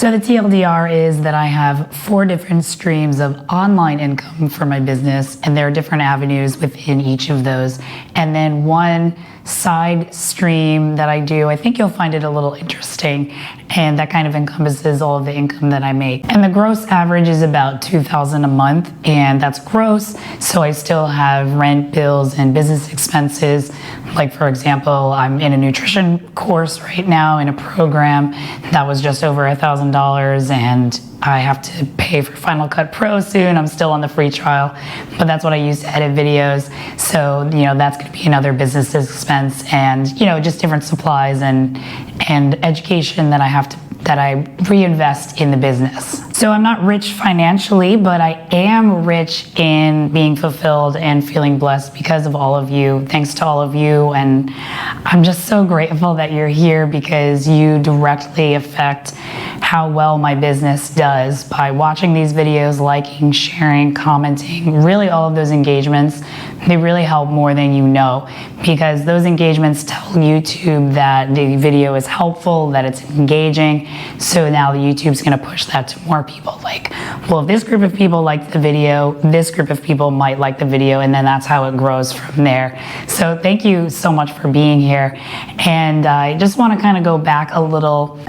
So the TLDR is that I have 4 different streams of online income for my business, and there are different avenues within each of those. And then one side stream that I do, I think you'll find it a little interesting, and that kind of encompasses all of the income that I make. And the gross average is about $2,000 a month, and that's gross. So I still have rent, bills, and business expenses. Like, for example, I'm in a nutrition course right now in a program that was just over $1,000, and I have to pay for Final Cut Pro soon. I'm still on the free trial, but that's what I use to edit videos. So, that's gonna be another business expense, and, just different supplies and education that I reinvest in the business. So I'm not rich financially, but I am rich in being fulfilled and feeling blessed because of all of you. Thanks to all of you. And I'm just so grateful that you're here, because you directly affect how well my business does by watching these videos, liking, sharing, commenting, really all of those engagements. They really help more than you know, because those engagements tell YouTube that the video is helpful, that it's engaging. So now the YouTube's gonna push that to more people. Like, well, if this group of people like the video, this group of people might like the video, and then that's how it grows from there. So thank you so much for being here. And I just wanna kind of go back a little,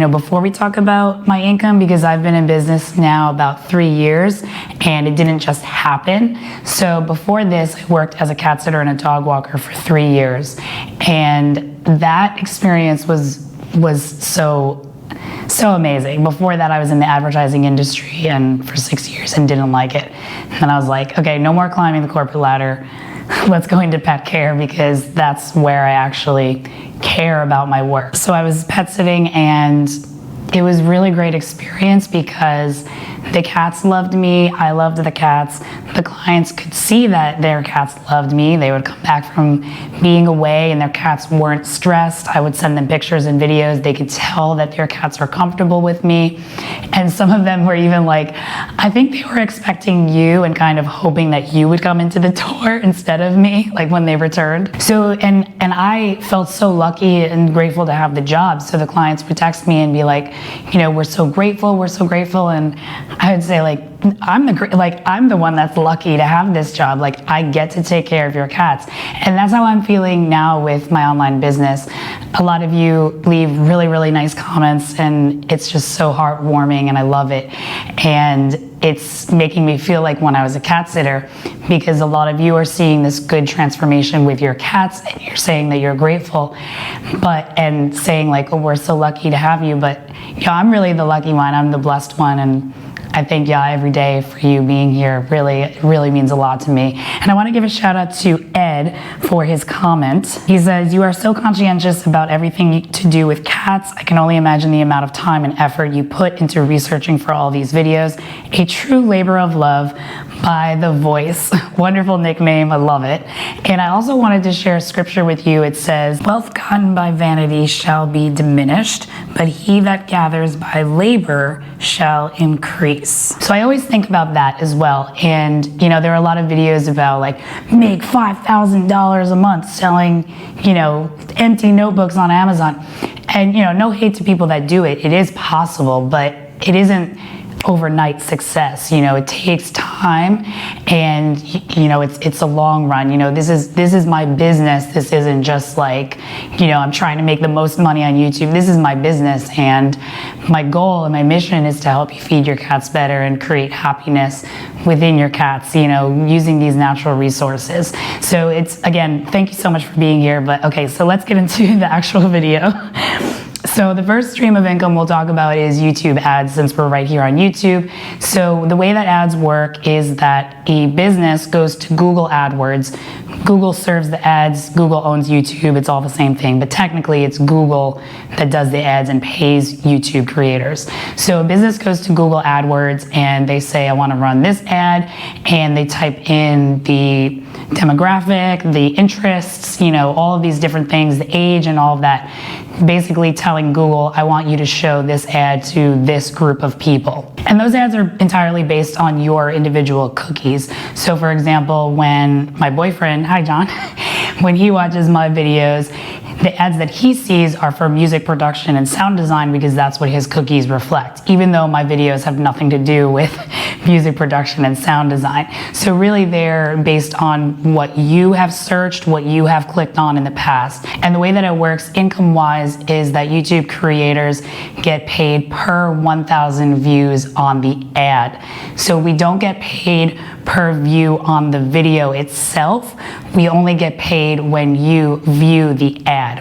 before we talk about my income, because I've been in business now about 3 years, and it didn't just happen. So before this, I worked as a cat sitter and a dog walker for 3 years. And that experience was so amazing. Before that, I was in the advertising industry and for 6 years and didn't like it. And I was like, okay, no more climbing the corporate ladder. Let's go into pet care, because that's where I actually care about my work. So I was pet sitting, and it was a really great experience because the cats loved me, I loved the cats. The clients could see that their cats loved me. They would come back from being away and their cats weren't stressed. I would send them pictures and videos. They could tell that their cats were comfortable with me. And some of them were even like, I think they were expecting you and kind of hoping that you would come into the door instead of me, like when they returned. So, and I felt so lucky and grateful to have the job. So the clients would text me and be like, we're so grateful, we're so grateful. And I would say, like, I'm the one that's lucky to have this job. Like, I get to take care of your cats. And that's how I'm feeling now with my online business. A lot of you leave really, really nice comments, and it's just so heartwarming, and I love it. And it's making me feel like when I was a cat sitter, because a lot of you are seeing this good transformation with your cats, and you're saying that you're grateful, and saying like, oh, we're so lucky to have you. But I'm really the lucky one. I'm the blessed one, and I thank y'all every day for you being here. Really means a lot to me. And I want to give a shout out to Ed for his comment. He says, you are so conscientious about everything to do with cats. I can only imagine the amount of time and effort you put into researching for all these videos. A true labor of love by The Voice. Wonderful nickname, I love it. And I also wanted to share a scripture with you. It says, wealth gotten by vanity shall be diminished, but he that gathers by labor shall increase. So I always think about that as well. And there are a lot of videos about like, make $5,000 a month selling, empty notebooks on Amazon. And no hate to people that do it. It is possible, but it isn't overnight success. It takes time, and it's a long run. This is my business. This isn't just like, I'm trying to make the most money on YouTube. This is my business, and my goal and my mission is to help you feed your cats better and create happiness within your cats, using these natural resources. So again, thank you so much for being here. But okay, so let's get into the actual video. So the first stream of income we'll talk about is YouTube ads, since we're right here on YouTube. So the way that ads work is that a business goes to Google AdWords. Google serves the ads, Google owns YouTube, it's all the same thing, but technically it's Google that does the ads and pays YouTube creators. So a business goes to Google AdWords and they say, I want to run this ad, and they type in the demographic, the interests, all of these different things, the age and all of that, basically telling Google, I want you to show this ad to this group of people. And those ads are entirely based on your individual cookies. So for example, when my boyfriend, hi John, when he watches my videos, The ads that he sees are for music production and sound design because that's what his cookies reflect, even though my videos have nothing to do with music production and sound design. So really they're based on what you have searched, what you have clicked on in the past. And the way that it works income-wise is that YouTube creators get paid per 1,000 views on the ad. So we don't get paid per view on the video itself. We only get paid when you view the ad.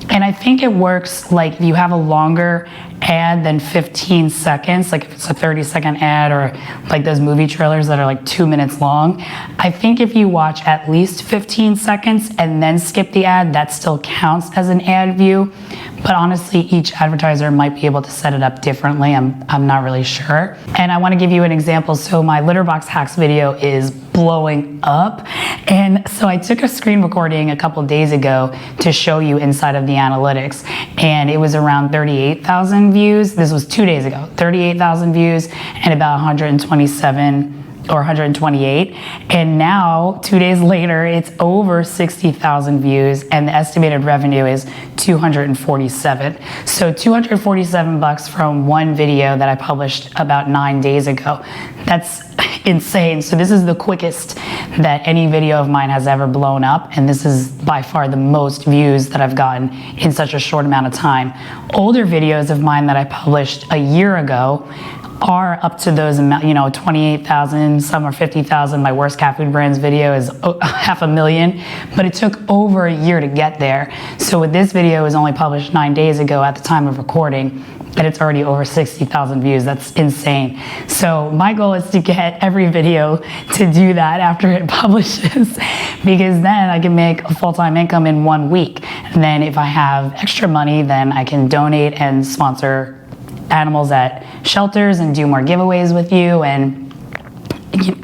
And I think it works like if you have a longer ad than 15 seconds, like if it's a 30-second ad or like those movie trailers that are like 2 minutes long. I think if you watch at least 15 seconds and then skip the ad, that still counts as an ad view. But honestly, each advertiser might be able to set it up differently. I'm not really sure. And I want to give you an example. So my litter box hacks video is blowing up. And so I took a screen recording a couple days ago to show you inside of the analytics. And it was around 38,000 views. This was 2 days ago, 38,000 views and about 127 or 128, and now 2 days later it's over 60,000 views and the estimated revenue is 247. So 247 bucks from one video that I published about 9 days ago. That's insane. So this is the quickest that any video of mine has ever blown up, and this is by far the most views that I've gotten in such a short amount of time. Older videos of mine that I published a year ago are up to those amount, 28,000, some are 50,000. My worst cat food brands video is 500,000, but it took over a year to get there. So with this video, it was only published 9 days ago at the time of recording, and it's already over 60,000 views. That's insane. So my goal is to get every video to do that after it publishes, because then I can make a full-time income in 1 week. And then if I have extra money, then I can donate and sponsor animals at shelters and do more giveaways with you. And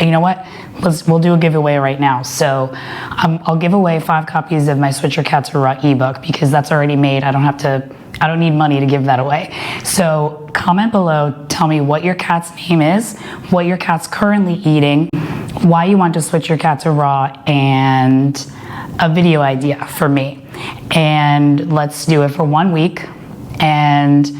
you know what, we'll do a giveaway right now. So I'll give away 5 copies of my Switch Your Cat to Raw ebook because that's already made. I don't need money to give that away. So comment below, tell me what your cat's name is, what your cat's currently eating, why you want to switch your cat to Raw, and a video idea for me. And let's do it for 1 week. And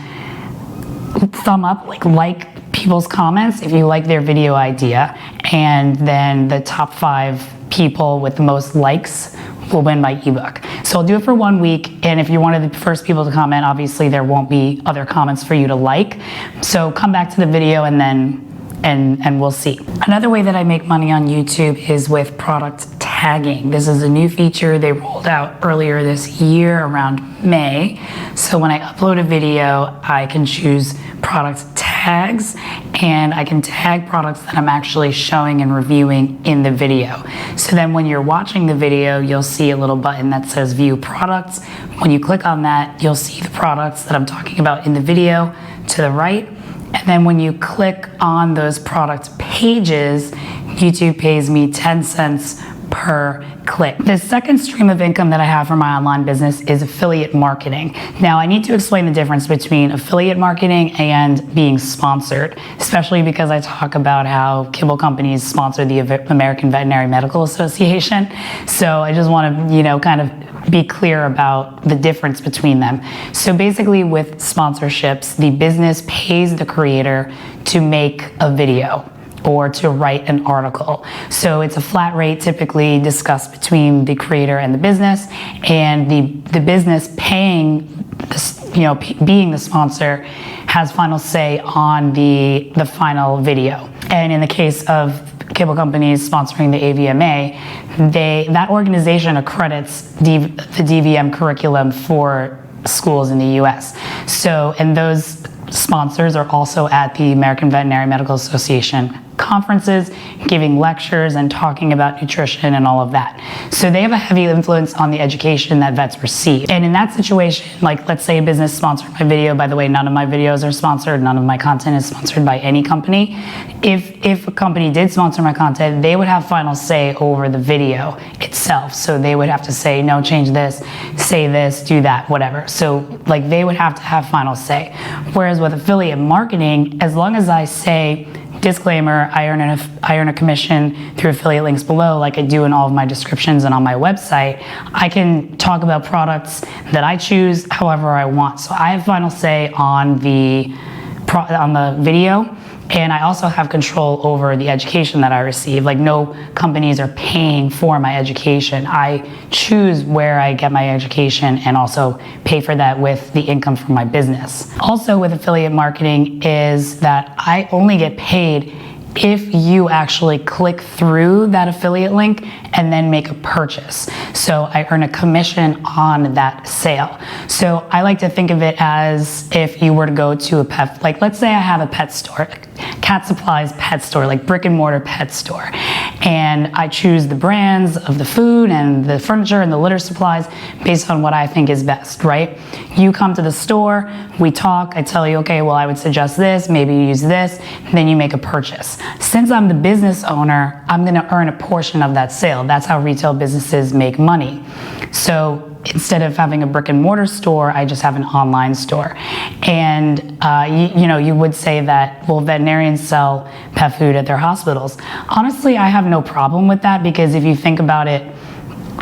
thumb up, like people's comments if you like their video idea, and then the top 5 people with the most likes will win my ebook. So I'll do it for 1 week, and if you're one of the first people to comment, obviously there won't be other comments for you to like. So come back to the video and then and we'll see. Another way that I make money on YouTube is with product tagging. This is a new feature they rolled out earlier this year around May. So when I upload a video, I can choose product tags, and I can tag products that I'm actually showing and reviewing in the video. So then when you're watching the video, you'll see a little button that says view products. When you click on that, you'll see the products that I'm talking about in the video to the right. And then when you click on those product pages, YouTube pays me 10 cents per click. The second stream of income that I have for my online business is affiliate marketing. Now, I need to explain the difference between affiliate marketing and being sponsored, especially because I talk about how kibble companies sponsor the American Veterinary Medical Association. So I just want to, kind of be clear about the difference between them. So basically with sponsorships, the business pays the creator to make a video or to write an article. So it's a flat rate typically discussed between the creator and the business, and the business paying this, being the sponsor has final say on the final video. And in the case of cable companies sponsoring the AVMA, that organization accredits the DVM curriculum for schools in the US. So, and those sponsors are also at the American Veterinary Medical Association conferences, giving lectures and talking about nutrition and all of that. So they have a heavy influence on the education that vets receive. And in that situation, like let's say a business sponsored my video, by the way, none of my videos are sponsored, none of my content is sponsored by any company. If a company did sponsor my content, they would have final say over the video itself. So they would have to say, no, change this, say this, do that, whatever. So like they would have to have final say. Whereas with affiliate marketing, as long as I say, disclaimer, I earn a commission through affiliate links below, like I do in all of my descriptions and on my website. I can talk about products that I choose however I want. So I have final say on the video, and I also have control over the education that I receive. Like, no companies are paying for my education. I choose where I get my education and also pay for that with the income from my business. Also with affiliate marketing is that I only get paid if you actually click through that affiliate link and then make a purchase. So I earn a commission on that sale. So I like to think of it as if you were to go to a pet, like let's say I have a pet store, Cat Supplies pet store, like brick and mortar pet store. And I choose the brands of the food and the furniture and the litter supplies based on what I think is best, right? You come to the store, we talk, I tell you, okay, well, I would suggest this, maybe you use this, and then you make a purchase. Since I'm the business owner, I'm gonna earn a portion of that sale. That's how retail businesses make money. So instead of having a brick and mortar store, I just have an online store. And you would say that, well, veterinarians sell pet food at their hospitals. Honestly, I have no problem with that, because if you think about it,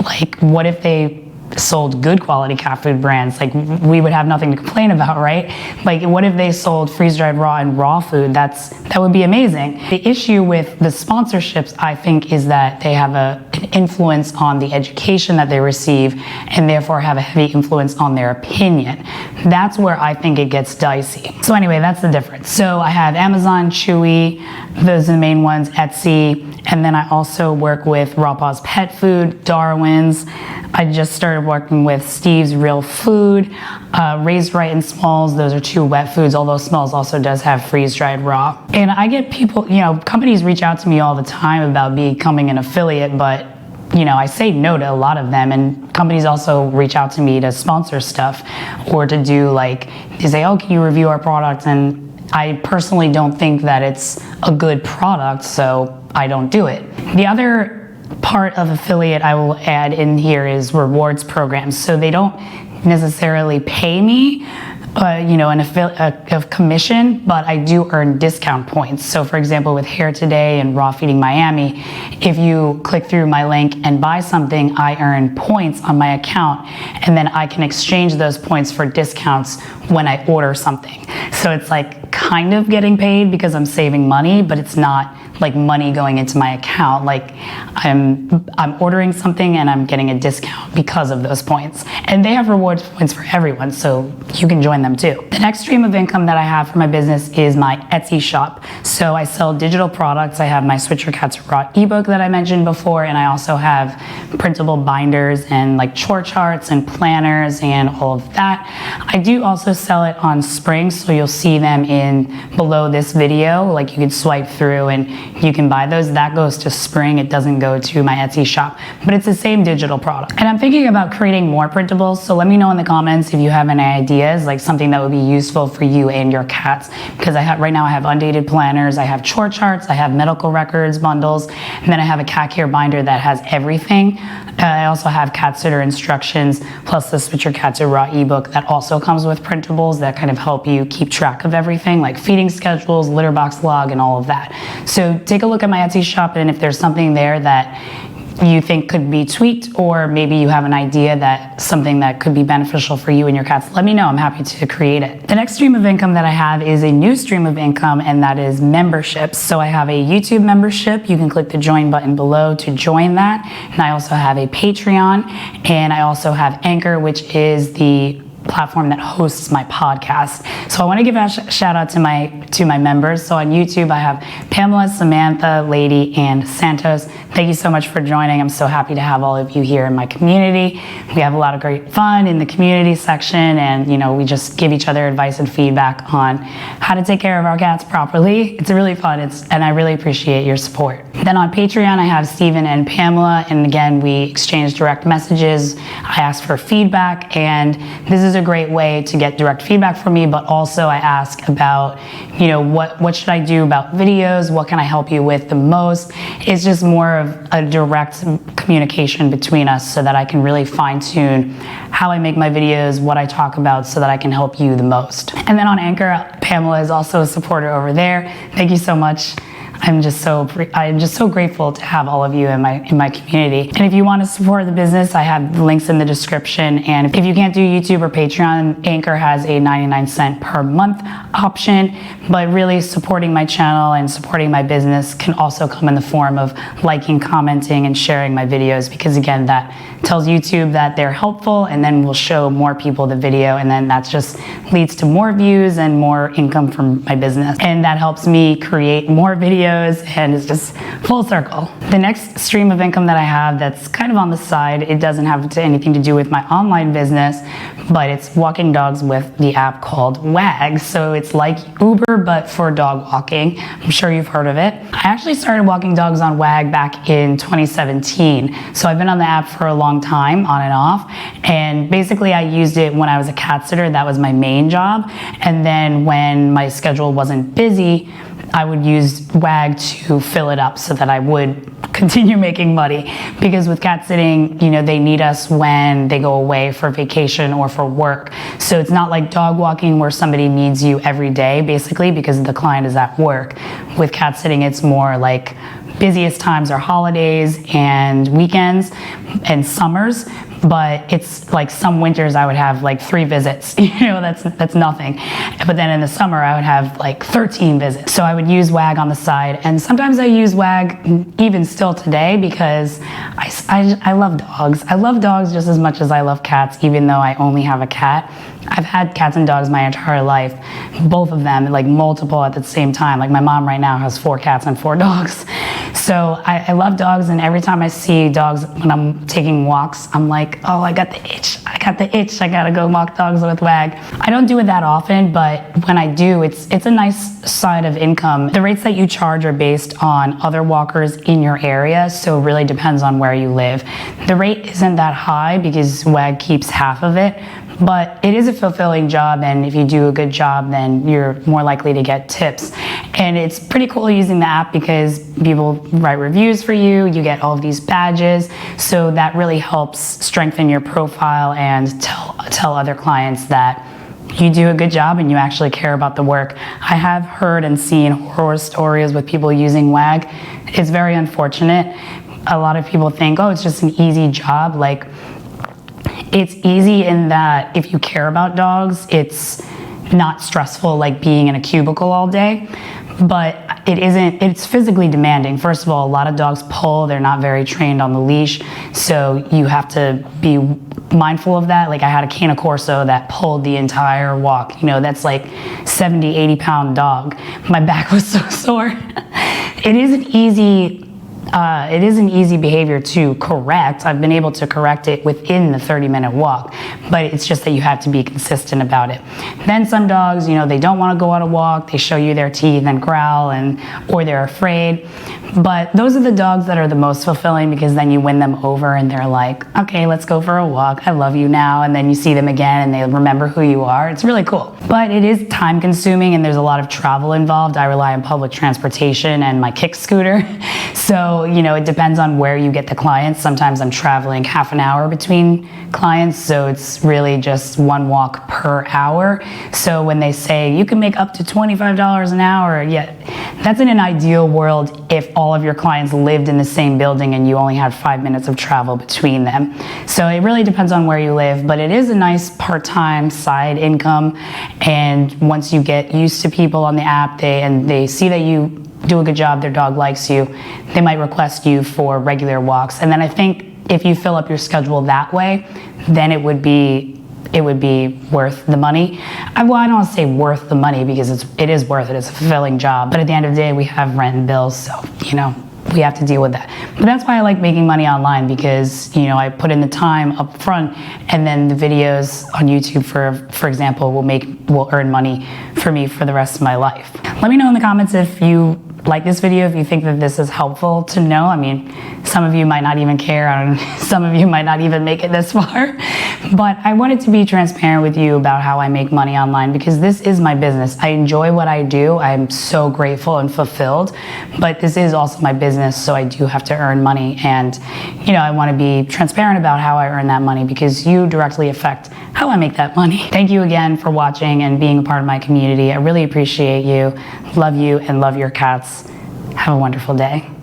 like, what if they sold good quality cat food brands? Like, we would have nothing to complain about, right? Like, what if they sold freeze-dried raw and raw food? That would be amazing. The issue with the sponsorships, I think, is that they have an influence on the education that they receive, and therefore have a heavy influence on their opinion. That's where I think it gets dicey. So anyway, that's the difference. So I have Amazon, Chewy, those are the main ones, Etsy, and then I also work with Raw Paws Pet Food, Darwin's. I just started working with Steve's Real Food, Raised Right and Smalls. Those are two wet foods, although Smalls also does have freeze-dried raw. And I get people, companies reach out to me all the time about becoming an affiliate, but I say no to a lot of them, and companies also reach out to me to sponsor stuff or to do they say, oh, can you review our product? And I personally don't think that it's a good product, so I don't do it. The other part of affiliate I will add in here is rewards programs. So they don't necessarily pay me a commission, but I do earn discount points. So for example, with Hair Today and Raw Feeding Miami, if you click through my link and buy something, I earn points on my account, and then I can exchange those points for discounts when I order something. So it's like kind of getting paid because I'm saving money, but it's not like money going into my account. Like I'm ordering something and I'm getting a discount because of those points. And they have rewards points for everyone, so you can join them too. The next stream of income that I have for my business is my Etsy shop. So I sell digital products. I have my Switch Your Cat to Raw ebook that I mentioned before, and I also have printable binders and like chore charts and planners and all of that. I do also sell it on Spring, so you'll see them below this video. Like, you can swipe through and you can buy those. That goes to Spring. It doesn't go to my Etsy shop, but it's the same digital product. And I'm thinking about creating more printables, so let me know in the comments if you have any ideas, like something that would be useful for you and your cats, because right now I have undated planners, I have chore charts, I have medical records bundles, and then I have a cat care binder that has everything. I also have cat sitter instructions, plus the Switch Your Cat to Raw ebook that also comes with printables that kind of help you keep track of everything, like feeding schedules, litter box log, and all of that. So take a look at my Etsy shop, and if there's something there that you think could be tweaked, or maybe you have an idea that something that could be beneficial for you and your cats, let me know. I'm happy to create it. The next stream of income that I have is a new stream of income, and that is memberships. So I have a YouTube membership. You can click the join button below to join that. And I also have a Patreon, and I also have Anchor, which is the platform that hosts my podcast. So I want to give a shout out to my members. So on YouTube, I have Pamela, Samantha, Lady, and Santos. Thank you so much for joining. I'm so happy to have all of you here in my community. We have a lot of great fun in the community section, and we just give each other advice and feedback on how to take care of our cats properly. It's really fun, and I really appreciate your support. Then on Patreon, I have Steven and Pamela, and again, we exchange direct messages. I ask for feedback, and this is a great way to get direct feedback from me, but also I ask about, what should I do about videos? What can I help you with the most? It's just more of a direct communication between us, so that I can really fine tune how I make my videos, what I talk about, so that I can help you the most. And then on Anchor, Pamela is also a supporter over there. Thank you so much. I'm just so grateful to have all of you in my community. And if you want to support the business, I have links in the description. And if you can't do YouTube or Patreon, Anchor has a 99-cent per month option. But really supporting my channel and supporting my business can also come in the form of liking, commenting, and sharing my videos, because again, that tells YouTube that they're helpful, and then we'll show more people the video, and then that just leads to more views and more income from my business. And that helps me create more videos, and it's just full circle. The next stream of income that I have that's kind of on the side, it doesn't have anything to do with my online business, but it's walking dogs with the app called WAG. So it's like Uber, but for dog walking. I'm sure you've heard of it. I actually started walking dogs on WAG back in 2017. So I've been on the app for a long time, on and off. And basically I used it when I was a cat sitter. That was my main job. And then when my schedule wasn't busy, I would use WAG to fill it up so that I would continue making money. Because with cat sitting, you know, they need us when they go away for vacation or for work. So it's not like dog walking where somebody needs you every day, basically, because the client is at work. With cat sitting, it's more like busiest times are holidays and weekends and summers. But it's like some winters I would have like 3 visits, you know, that's nothing. But then in the summer I would have like 13 visits. So I would use WAG on the side, and sometimes I use WAG even still today because I love dogs. I love dogs just as much as I love cats, even though I only have a cat. I've had cats and dogs my entire life, both of them, like multiple at the same time. Like my mom right now has 4 cats and 4 dogs. So I love dogs, and every time I see dogs when I'm taking walks, I'm like, oh, I got the itch. I gotta go walk dogs with WAG. I don't do it that often, but when I do, it's a nice side of income. The rates that you charge are based on other walkers in your area, so it really depends on where you live. The rate isn't that high because WAG keeps half of it, but it is a fulfilling job, and if you do a good job, then you're more likely to get tips. And it's pretty cool using the app because people write reviews for you, you get all of these badges, so that really helps strengthen your profile and tell other clients that you do a good job and you actually care about the work. I have heard and seen horror stories with people using WAG. It's very unfortunate. A lot of people think, oh, it's just an easy job. Like, it's easy in that if you care about dogs, it's not stressful like being in a cubicle all day, but it's physically demanding. First of all, a lot of dogs pull, they're not very trained on the leash, so you have to be mindful of that. Like I had a Cane Corso that pulled the entire walk, you know, that's like 70, 80-pound dog. My back was so sore. It isn't easy behavior to correct. I've been able to correct it within the 30-minute walk, but it's just that you have to be consistent about it. Then some dogs, you know, they don't want to go on a walk, they show you their teeth and growl, or they're afraid. But those are the dogs that are the most fulfilling, because then you win them over and they're like, okay, let's go for a walk, I love you now, and then you see them again and they remember who you are. It's really cool. But it is time consuming and there's a lot of travel involved. I rely on public transportation and my kick scooter. So, you know, it depends on where you get the clients. Sometimes I'm traveling half an hour between clients, so it's really just 1 walk per hour. So when they say you can make up to $25 an hour, yeah, that's in an ideal world if all of your clients lived in the same building and you only had 5 minutes of travel between them. So it really depends on where you live, but it is a nice part-time side income. And once you get used to people on the app, they see that you do a good job, their dog likes you, they might request you for regular walks. And then I think if you fill up your schedule that way, then it would be worth the money. Well, I don't want to say worth the money because it is worth it. It's a fulfilling job. But at the end of the day, we have rent and bills, so, you know, we have to deal with that. But that's why I like making money online, because, you know, I put in the time up front, and then the videos on YouTube, for example, will earn money for me for the rest of my life. Let me know in the comments if you like this video, if you think that this is helpful to know. I mean, some of you might not even care, some of you might not even make it this far, but I wanted to be transparent with you about how I make money online, because this is my business. I enjoy what I do. I'm so grateful and fulfilled, but this is also my business, so I do have to earn money, and, you know, I want to be transparent about how I earn that money, because you directly affect how I make that money. Thank you again for watching and being a part of my community. I really appreciate you. Love you and love your cats. Have a wonderful day.